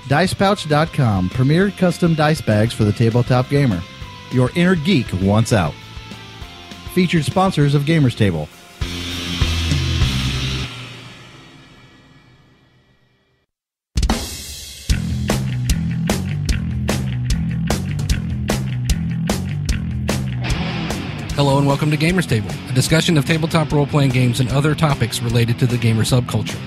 DicePouch.com, premier custom dice bags for the tabletop gamer. Your inner geek wants out. Featured sponsors of Gamers Table. Hello and welcome to Gamers Table, a discussion of tabletop role-playing games and other topics related to the gamer subculture.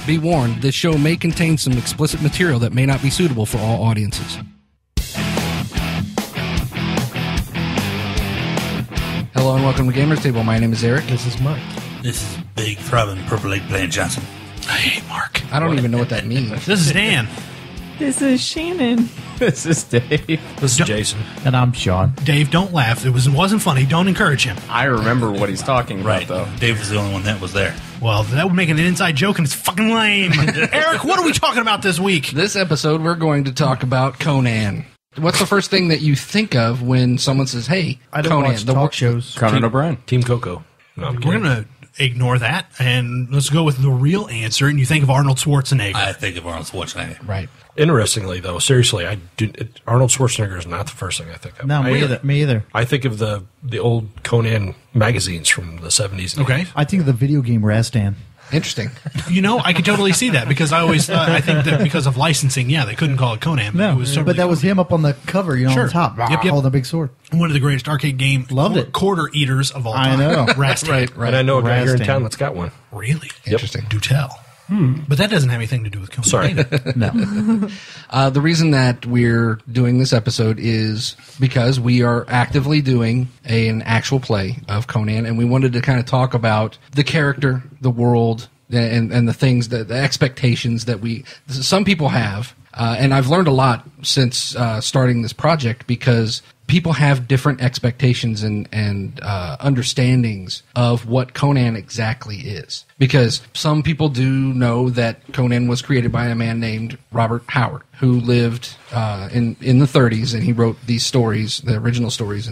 Be warned, this show may contain some explicit material that may not be suitable for all audiences. Hello and welcome to Gamers Table. My name is Eric. This is Mike. This is Big Throbbing Purple Leg Playing Johnson. I hate Mark. I don't even know what that means. This is Dan. This is Shannon. This is Dave. This is Jason. And I'm Sean. Dave, don't laugh. It wasn't funny. Don't encourage him. I remember what he's talking about, though. Dave was the only one that was there. Well, that would make an inside joke, and it's fucking lame. Eric, what are we talking about this week? This episode, we're going to talk about Conan. What's the first thing that you think of when someone says, hey, I don't Conan? watch talk shows. Conan O'Brien. Team Coco. No, we're going to ignore that, and let's go with the real answer, and you think of Arnold Schwarzenegger. I think of Arnold Schwarzenegger. Right. Interestingly, though, seriously, Arnold Schwarzenegger is not the first thing I think of. No, me either. I think of the old Conan magazines from the 70s. Okay. I think of the video game Rastan. Interesting. You know, I could totally see that, because I always thought, I think that because of licensing, yeah, they couldn't call it Conan. But No, it was totally but that was him up on the cover, on Sure. the top, Yep. holding a big sword. one of the greatest arcade game Loved it. quarter eaters of all time. I know. Rastan. Right. And I know a guy here in Rastan. town that's got one. Really? Interesting. Do tell. But that doesn't have anything to do with Conan. Sorry. No. The reason that we're doing this episode is because we are actively doing an actual play of Conan, and we wanted to kind of talk about the character, the world, and the things, the expectations that some people have. And I've learned a lot since starting this project, because people have different expectations and understandings of what Conan exactly is. Because some people do know that Conan was created by a man named Robert Howard, who lived in the 30s, and he wrote these stories, the original stories.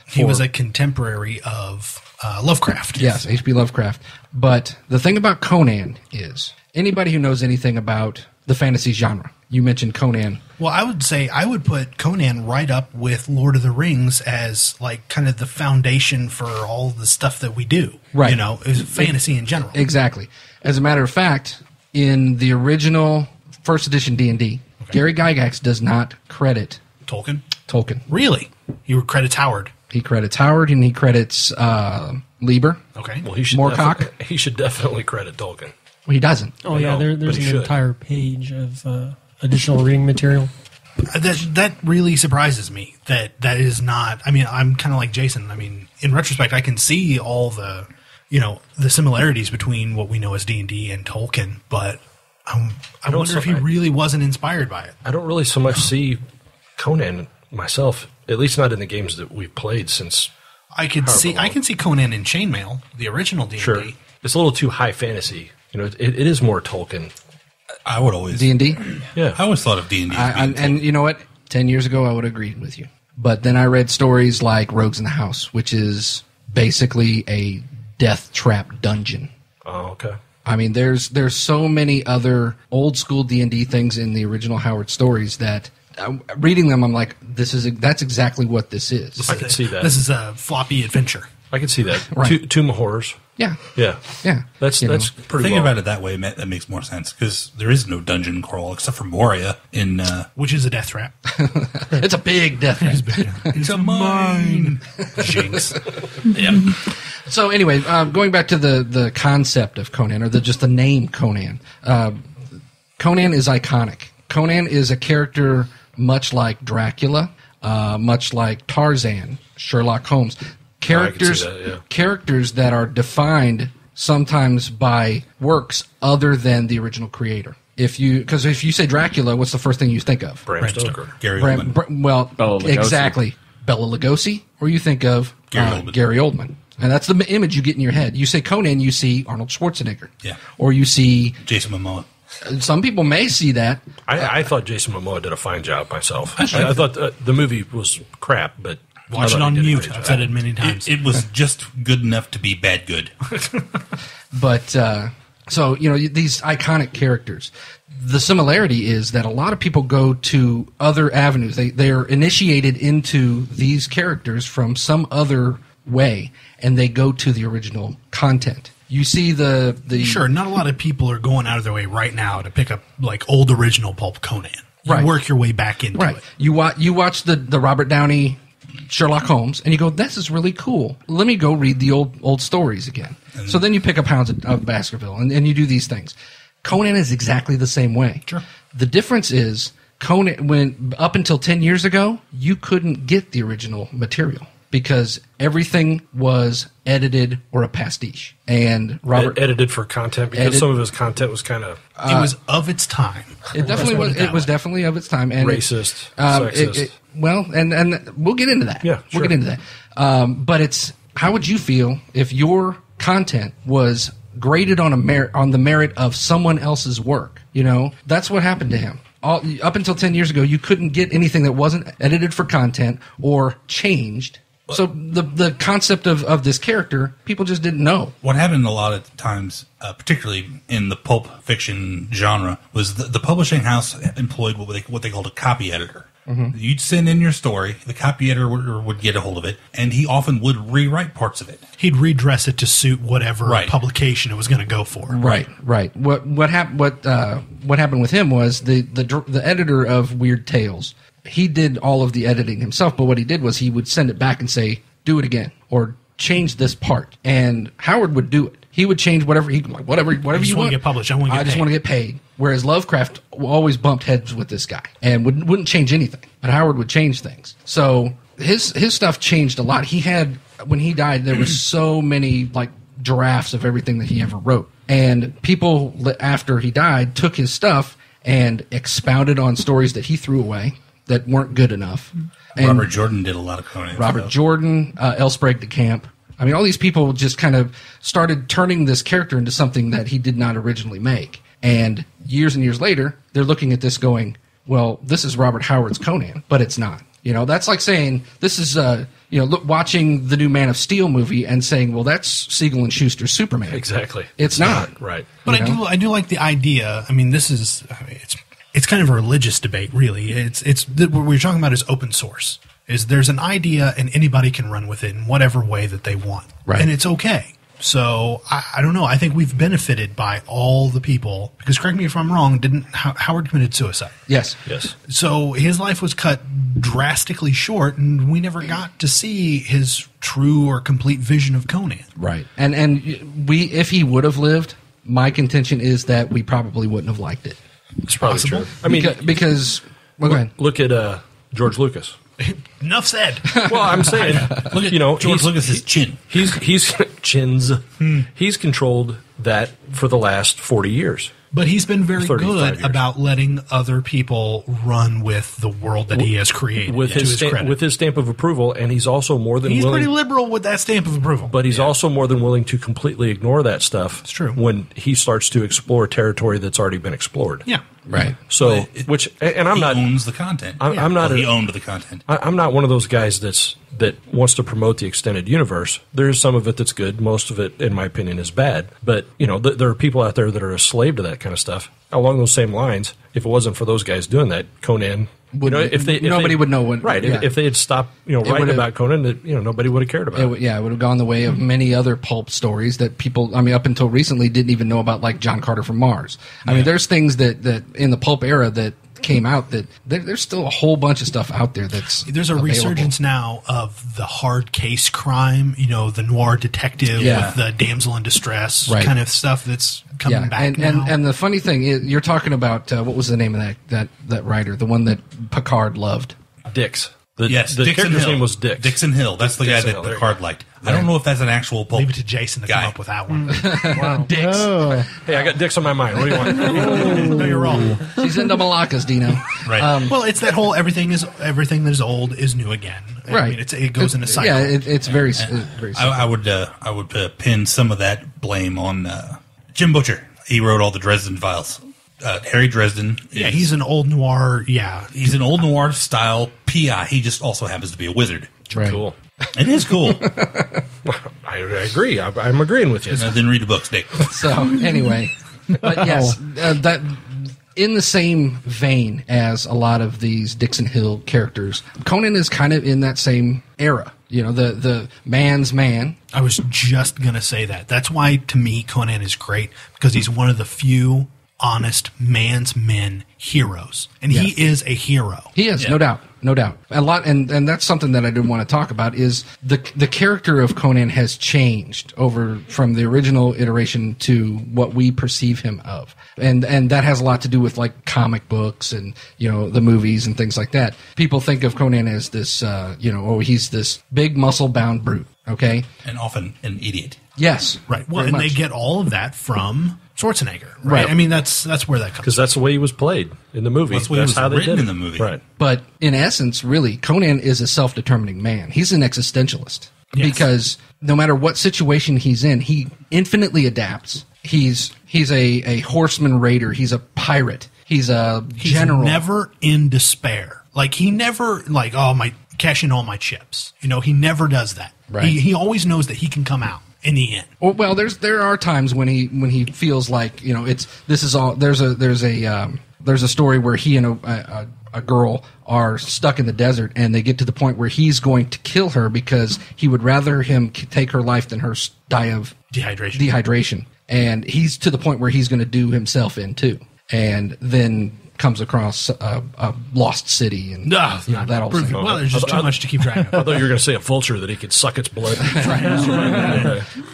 He was a contemporary of Lovecraft. Yes, H.P. Lovecraft. But the thing about Conan is, anybody who knows anything about the fantasy genre, you mentioned Conan. Well, I would say I would put Conan right up with Lord of the Rings as like kind of the foundation for all the stuff that we do. Right. You know, is fantasy in general. Exactly. As a matter of fact, in the original first edition D&D, Gary Gygax does not credit Tolkien? Really? He credits Howard. He credits Howard, and he credits Lieber. Okay. Well, he should Moorcock? he should definitely credit Tolkien. Well, he doesn't. Oh, yeah, know, there's but he an should. entire page of additional reading material. That really surprises me. That is not. I mean, I'm kind of like Jason. I mean, in retrospect, I can see all the similarities between what we know as D&D and Tolkien, but I wonder if he really wasn't inspired by it. I don't really so much see Conan myself, at least not in the games that we've played since. I can see Conan in Chainmail, the original D&D. Sure, it's a little too high fantasy. You know, it is more Tolkien. I would always D&D? Yeah, I always thought of D&D. And you know what? 10 years ago, I would agree with you. But then I read stories like Rogues in the House, which is basically a death trap dungeon. Oh, okay. I mean, there's so many other old school D&D things in the original Howard stories that reading them, I'm like, that's exactly what this is. I can see that. This is a floppy adventure. I can see that. Right. Tomb of Horrors. Yeah. Yeah. Yeah. That's pretty Thinking well. about it that way, that makes more sense, because there is no dungeon crawl except for Moria in... Which is a death trap. It's a big death trap. It's a mine. Jinx. Yeah. So anyway, going back to the concept of Conan, or just the name Conan. Conan is iconic. Conan is a character much like Dracula, much like Tarzan, Sherlock Holmes. Characters that are defined sometimes by works other than the original creator. Because if you say Dracula, what's the first thing you think of? Bram Stoker. Gary Oldman. Bela Lugosi. Exactly. Bela Lugosi, or you think of Gary Oldman. And that's the image you get in your head. You say Conan, you see Arnold Schwarzenegger. Yeah. Or you see... Jason Momoa. Some people may see that. I thought Jason Momoa did a fine job myself. I thought the movie was crap, but... Watch it on mute. I've said it many times. It was just good enough to be bad good. But So, these iconic characters. The similarity is that a lot of people go to other avenues. They are initiated into these characters from some other way, and they go to the original content. You see the Sure, not a lot of people are going out of their way right now to pick up like old original pulp Conan. You Right. work your way back into it. You watch the Robert Downey Sherlock Holmes, and you go, "This is really cool. Let me go read the old stories again." So then you pick up Hounds of Baskerville, and you do these things. Conan is exactly the same way. Sure. The difference is Conan, when up until 10 years ago, you couldn't get the original material because everything was edited or a pastiche. And Robert edited for content because some of his content was kind of it was of its time. It definitely was. It was definitely of its time and racist, sexist. Well, and we'll get into that. Yeah, we'll sure. get into that. But it's how would you feel if your content was graded on the merit of someone else's work? That's what happened to him. Up until 10 years ago, you couldn't get anything that wasn't edited for content or changed. So the concept of this character, people just didn't know. What happened a lot of times, particularly in the pulp fiction genre, was the publishing house employed what they called a copy editor. Mm-hmm. You'd send in your story, the copy editor would get a hold of it, and he often would rewrite parts of it. He'd redress it to suit whatever publication it was going to go for. Right. What happened with him was the editor of Weird Tales. He did all of the editing himself, but what he did was he would send it back and say, "Do it again," or "Change this part." And Howard would do it. He would change whatever you want. I just want to get published. I just want to get paid. Whereas Lovecraft always bumped heads with this guy and wouldn't change anything. But Howard would change things. So his stuff changed a lot. He had, when he died, there was so many like drafts of everything that he ever wrote. And people after he died took his stuff and expounded on stories that he threw away that weren't good enough. And Robert Jordan did a lot of Conan. Robert Jordan, L. Sprague de Camp. I mean, all these people just kind of started turning this character into something that he did not originally make. And years and years later, they're looking at this going, well, this is Robert Howard's Conan, but it's not. That's like saying this is, watching the new Man of Steel movie and saying, well, that's Siegel and Schuster's Superman. Exactly. It's not. Right. But I do like the idea. I mean, it's kind of a religious debate, really. What we're talking about is open source. There's an idea and anybody can run with it in whatever way that they want. Right. And it's okay. So I don't know. I think we've benefited by all the people because, correct me if I'm wrong, Howard committed suicide? Yes. So his life was cut drastically short, and we never got to see his true or complete vision of Conan. Right. And if he would have lived, my contention is that we probably wouldn't have liked it. It's probably Possible. true. I mean, because well, go ahead. Look at George Lucas. Enough said. Well, I'm saying, Look at George Lucas's chin. He's chins. He's controlled that for the last 40 years. But he's been very 35 good years. about letting other people run with the world that he has created. With to his credit. with his stamp of approval, and he's also more than He's willing. pretty liberal with that stamp of approval. But he's also more than willing to completely ignore that stuff. It's true. When he starts to explore territory that's already been explored. Yeah. Right. So, I'm he not. owns the content. I'm not. He owned the content. I'm not one of those guys that wants to promote the extended universe. There's some of it that's good. Most of it, in my opinion, is bad. But there are people out there that are a slave to that kind of stuff. Along those same lines, if it wasn't for those guys doing that, Conan, nobody would know what. Right. Yeah. If they had stopped, writing about Conan, nobody would have cared about it. It would have gone the way of many other pulp stories that people, up until recently, didn't even know about, like John Carter from Mars. I mean, there's things that in the pulp era that came out that there's still a whole bunch of stuff out there there's a available. resurgence now of the hard case crime, the noir detective with the damsel in distress kind of stuff that's coming back now. And the funny thing is, you're talking about what was the name of that writer, the one that Picard loved? Dix. The Dixon character's Hill. name was Dix. Dixon Hill. That's the Dixon guy Hill, that there Picard liked. I don't know if that's an actual pulp Leave it to Jason to guy. come up with that one. Dix. Hey, I got Dix on my mind. What do you want? No, you're wrong. She's into Malakas, Dino. Right. Well, it's that whole everything that is old is new again. Right. I mean, it goes in a cycle. Yeah, it's very very. I would pin some of that blame on Jim Butcher. He wrote all the Dresden Files. Harry Dresden. He's an old noir. Yeah, he's an old noir style PI. He just also happens to be a wizard. Right. Cool. It is cool. I agree. I'm agreeing with you. Then read the books, Dick. So anyway, But yes, that in the same vein as a lot of these Dixon Hill characters, Conan is kind of in that same era. You know, the man's man. I was just going to say that. That's why, to me, Conan is great, because he's one of the few honest man's men heroes. And he is a hero. He is, no doubt. No doubt. A lot, and that's something that I didn't want to talk about, is the character of Conan has changed over from the original iteration to what we perceive him of. And that has a lot to do with like comic books and, you know, the movies and things like that. People think of Conan as this, he's this big muscle bound brute. Okay. And often an idiot. Yes. Right. Well, and much. they get all of that from Schwarzenegger, right? Right. I mean, that's where that comes Because that's the way he was played in the movie. That's the way it was how they written did in it. the movie. Right. But in essence, really, Conan is a self-determining man. He's an existentialist. Yes. Because no matter what situation he's in, he infinitely adapts. He's a horseman raider. He's a pirate. He's general. Never in despair. Like, he never, like, cash in all my chips. You know, he never does that. Right. He always knows that he can come out in the end. Well, there are times when he feels like, you know, there's a story where he and a girl are stuck in the desert, and they get to the point where he's going to kill her because he would rather him take her life than her die of dehydration. And he's to the point where he's going to do himself in too, and then comes across a lost city and that all thing. Well, there's just too much to keep track of. I thought you were going to say a vulture that he could suck its blood.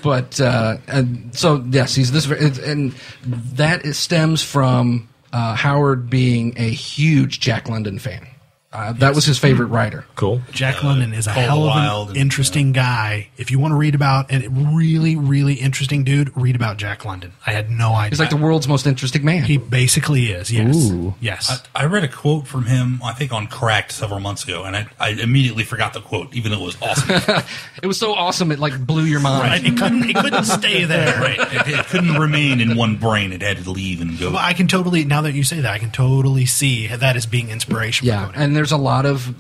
But and so yes, he's this, and that stems from Howard being a huge Jack London fan. That was his favorite writer. Cool. Jack London is a hell of an interesting guy. If you want to read about a really, really interesting dude, read about Jack London. I had no idea. He's like the world's most interesting man. He basically is, yes. Ooh. Yes. I read a quote from him, I think on Cracked several months ago, and I immediately forgot the quote, even though it was awesome. It was so awesome it like blew your mind. Right. It couldn't stay there. Right. It couldn't remain in one brain. It had to leave and go. Well, I can totally, now that you say that, I can totally see that as being inspiration for Yeah, Conan. and there's a lot of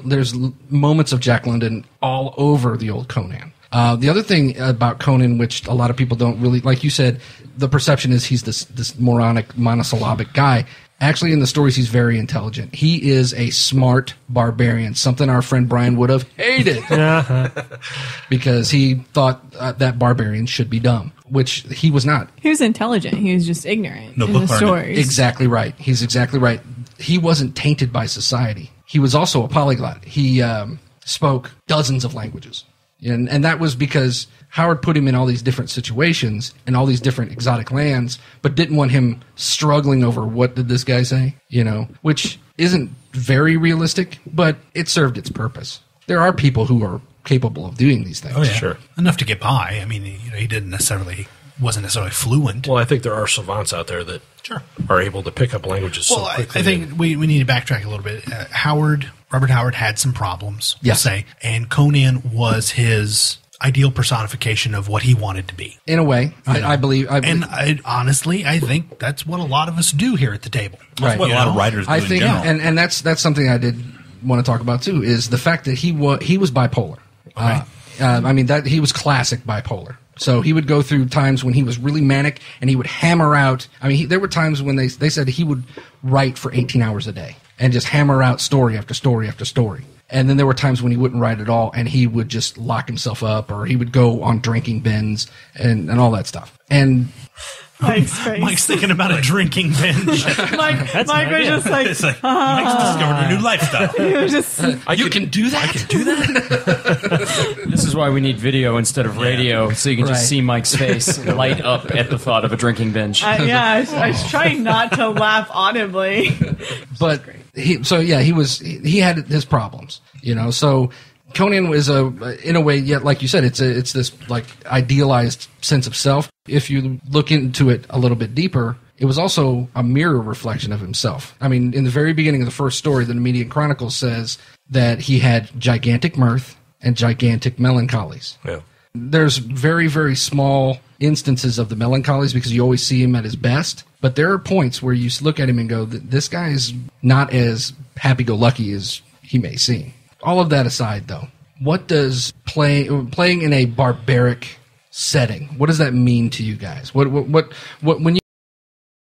there's moments of Jack London all over the old Conan. The other thing about Conan, which a lot of people don't really, like you said, the perception is he's this moronic, monosyllabic guy. Actually, in the stories, he's very intelligent. He is a smart barbarian, something our friend Brian would have hated because he thought that barbarians should be dumb, which he was not. He was intelligent. He was just ignorant No in book the learning. stories. Exactly right. He's exactly right. He wasn't tainted by society. He was also a polyglot. He spoke dozens of languages. And that was because Howard put him in all these different situations and all these different exotic lands, but didn't want him struggling over what did this guy say, you know, which isn't very realistic, but it served its purpose. There are people who are capable of doing these things. Oh, yeah. Sure. Enough to get by. I mean, you know, he wasn't necessarily fluent. Well, I think there are savants out there that are able to pick up languages so Well, quickly. I think we need to backtrack a little bit. Robert Howard had some problems, we'll Yes. say, and Conan was his ideal personification of what he wanted to be. In a way, I believe. And honestly, I think that's what a lot of us do here at the table. That's what a lot of writers do I in think, general. and that's something I did want to talk about too, is the fact that he was bipolar. I mean, that he was classic bipolar. So he would go through times when he was really manic, and he would hammer out. I mean, there were times when they said he would write for 18 hours a day and just hammer out story after story after story. And then there were times when he wouldn't write at all, and he would just lock himself up, or he would go on drinking binge and all that stuff. And Mike's face. Mike's thinking about a drinking binge. Mike was just like, It's like Mike's discovered a new lifestyle. he was just you can do that? I can do that? This is why we need video instead of radio, so you can Right. just see Mike's face light up at the thought of a drinking binge. I was trying not to laugh audibly. But he had his problems, you know. So Conan was in a way, yet like you said, it's this like idealized sense of self. If you look into it a little bit deeper, it was also a mirror reflection of himself. I mean, in the very beginning of the first story, the Nemedian Chronicles says that he had gigantic mirth and gigantic melancholies. Yeah. There's very, very small instances of the melancholies because you always see him at his best. But there are points where you look at him and go, this guy is not as happy-go-lucky as he may seem. All of that aside, though, what does playing in a barbaric setting, what does that mean to you guys? What when